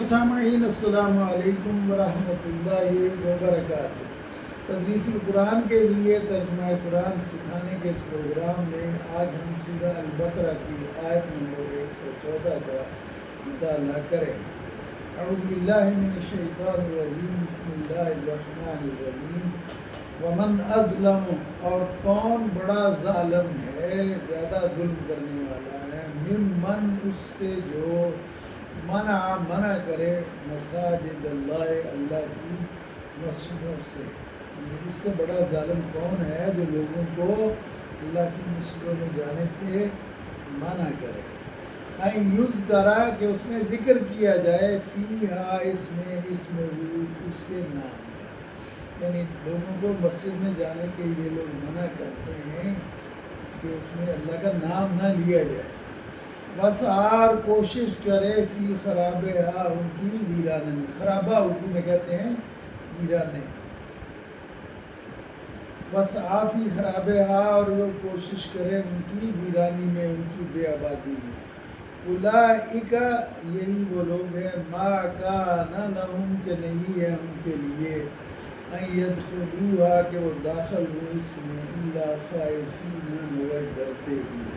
سامعین السلام علیکم ورحمۃ اللہ وبرکاتہ۔ تدریس القرآن کے ذریعے ترجمہ قرآن سکھانے کے اس پروگرام میں آج ہم سورہ البقرہ کی آیت نمبر 114 کا مطالعہ کریں۔ اعوذ باللہ من الشیطان الرجیم، بسم اللہ الرحمن الرحیم۔ ومن ازلم، اور کون بڑا ظالم ہے، زیادہ ظلم کرنے والا ہے، ممن، اس سے جو منع کرے مساجد اللہ، اللہ کی مسجدوں سے، یعنی اس سے بڑا ظالم کون ہے جو لوگوں کو اللہ کی مسجدوں میں جانے سے منع کرے۔ یوز کرا کہ اس میں ذکر کیا جائے، فیہا، اس میں، اسم، اس کے نام کا، یعنی لوگوں کو مسجد میں جانے کے یہ لوگ منع کرتے ہیں کہ اس میں اللہ کا نام نہ لیا جائے۔ بس اور کوشش کرے، فی خرابہا، ان کی ویرانے میں، خرابہ اردو میں کہتے ہیں ویرانے، بس فی خرابہا، اور جو کوشش کرے ان کی ویرانی میں، ان کی بے آبادی میں۔ اولئک، یہی وہ لوگ ہیں، ما کان لہم، کہ نہیں ہے ان کے لیے، ان یدخلوہا، کہ وہ داخل ہوں اس میں، الا خائفین، مگر ڈرتے ہوئے۔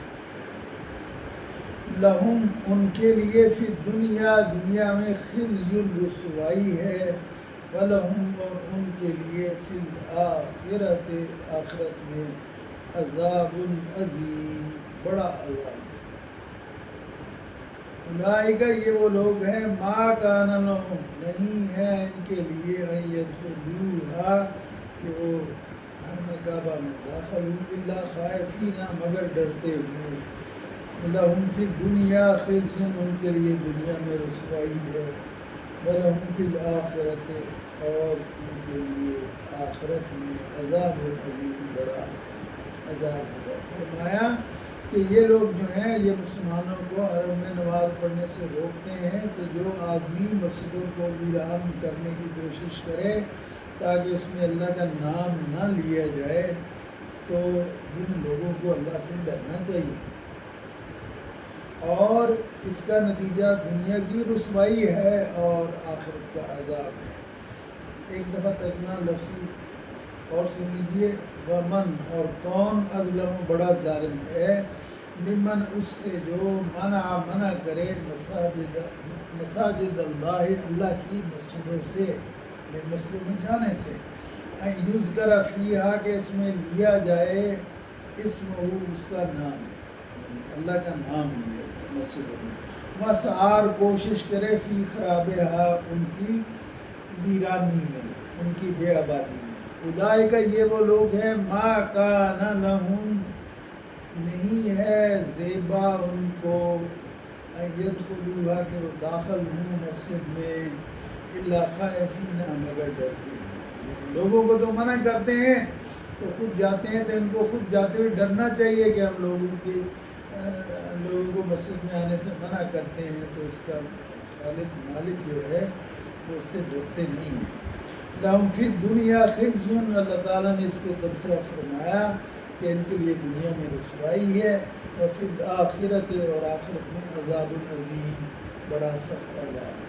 لہم، ان کے لیے، فی الدنیا، دنیا میں، خزی، رسوائی ہے، ولہم، اور ان کے لیے، فی الآخرۃ، آخرت میں، عذاب عظیم، بڑا عذاب ہے۔ اولئک، یہ وہ لوگ ہیں، ما کان لہم، نہیں ہے ان کے لیے، ان یدخلوہا، کہ وہ حرم کعبہ میں داخل ہوں، الا خائفین، مگر ڈرتے ہوئے۔ لہم فی الدنیا خزی، ان کے لیے دنیا میں رسوائی ہے، ولہم فی الآخرۃ، اور ان کے لیے آخرت میں، عذاب عظیم، بڑا عذاب ہوگا۔ فرمایا کہ یہ لوگ جو ہیں، یہ مسلمانوں کو حرم میں نماز پڑھنے سے روکتے ہیں، تو جو آدمی مسجدوں کو ویران کرنے کی کوشش کرے تاکہ اس میں اللہ کا نام نہ لیا جائے، تو ان لوگوں کو اللہ سے ڈرنا چاہیے، اور اس کا نتیجہ دنیا کی رسوائی ہے اور آخرت کا عذاب ہے۔ ایک دفعہ ترجمہ لفظی اور سن لیجئے۔ ومن، اور کون، ازلم، بڑا ظالم ہے، ممن، اس سے جو منع کرے مساجد اللہ، اللہ کی مسجدوں سے، مسجدوں میں جانے سے، یذکر فیہا، کہ اس میں لیا جائے، اسمہ، اس کا نام، یعنی اللہ کا نام لیا جائے مسجدوں میں، بس اور کوشش کرے، فی خرابہا، ان کی ویرانی میں، ان کی بے آبادی میں۔ اولئک، یہ وہ لوگ ہیں، ما کان لہم، نہیں ہے زیبا ان کو، ان یدخلوہا، کہ وہ داخل ہوں مسجد میں، الا خائفین، مگر ڈرتے ہیں۔ لوگوں کو تو منع کرتے ہیں تو خود جاتے ہیں، تو ان کو خود جاتے ہوئے ڈرنا چاہیے کہ ہم لوگوں کو مسجد میں آنے سے منع کرتے ہیں، تو اس کا خالق مالک جو ہے وہ اس سے ڈرتے نہیں ہیں۔ لہم فی الدنیا خزی، اللہ تعالیٰ نے اس پہ تبصرہ فرمایا کہ ان کے لیے دنیا میں رسوائی ہے، اور فی الآخرۃ، اور آخرت میں، عذاب عظیم، بڑا سخت عذاب ہے۔